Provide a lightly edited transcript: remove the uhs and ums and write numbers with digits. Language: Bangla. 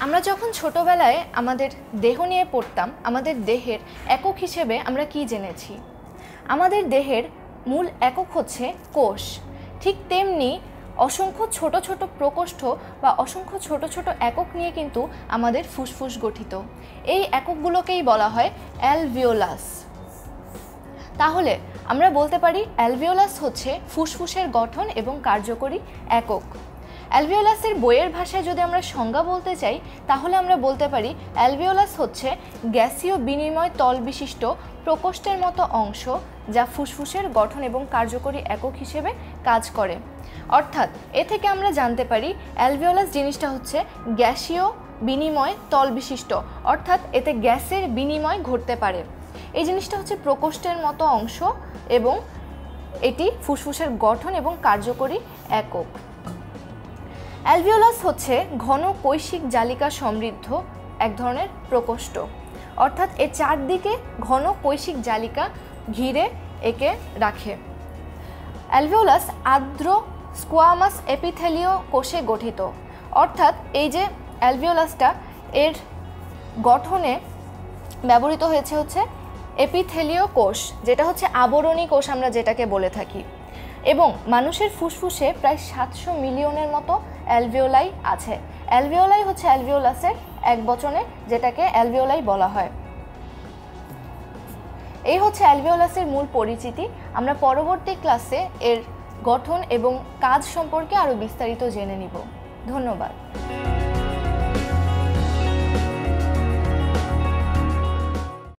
আমরা যখন ছোটবেলায় আমাদের দেহ নিয়ে পড়তাম, আমাদের দেহের একক হিসেবে আমরা কি জেনেছি? আমাদের দেহের মূল একক হচ্ছে কোষ। ঠিক তেমনি অসংখ্য ছোট ছোট প্রকোষ্ঠ বা অসংখ্য ছোট ছোট একক নিয়ে কিন্তু আমাদের ফুসফুস গঠিত। এই এককগুলোকেই বলা হয় অ্যালভিওলাস। তাহলে আমরা বলতে পারি অ্যালভিওলাস হচ্ছে ফুসফুসের গঠন এবং কার্যকরী একক। অ্যালভিওলাসের বইয়ের ভাষায় যদি আমরা সংজ্ঞা বলতে চাই, তাহলে আমরা বলতে পারি অ্যালভিওলাস হচ্ছে গ্যাসীয় বিনিময় তল বিশিষ্ট প্রকোষ্ঠের মতো অংশ যা ফুসফুসের গঠন এবং কার্যকরী একক হিসেবে কাজ করে। অর্থাৎ এ থেকে আমরা জানতে পারি অ্যালভিওলাস জিনিসটা হচ্ছে গ্যাসীয় বিনিময় তল বিশিষ্ট, অর্থাৎ এতে গ্যাসের বিনিময় ঘটতে পারে। এই জিনিসটা হচ্ছে প্রকোষ্ঠের মতো অংশ এবং এটি ফুসফুসের গঠন এবং কার্যকরী একক। অ্যালভিওলাস হচ্ছে ঘন কৈশিক জালিকা সমৃদ্ধ এক ধরনের প্রকোষ্ঠ, অর্থাৎ এর চারদিকে ঘন কৈশিক জালিকা ঘিরে একে রাখে। অ্যালভিওলাস আর্দ্র স্কোয়ামাস এপিথেলীয় কোষে গঠিত, অর্থাৎ এই যে অ্যালভিওলাসটা এর গঠনে ব্যবহৃত হয়েছে হচ্ছে এপিথেলীয় কোষ, যেটা হচ্ছে আবরণী কোষ আমরা যেটাকে বলে থাকি। এবং মানুষের ফুসফুসে প্রায় 700 মিলিয়নের মতো অ্যালভিওলাই আছে। অ্যালভিওলাই হচ্ছে অ্যালভিওলাসের একবচনে, যেটাকে অ্যালভিওলাই বলা হয়। এই হচ্ছে অ্যালভিওলাসের মূল পরিচিতি। আমরা পরবর্তী ক্লাসে এর গঠন এবং কাজ সম্পর্কে আরও বিস্তারিত জেনে নিব। ধন্যবাদ।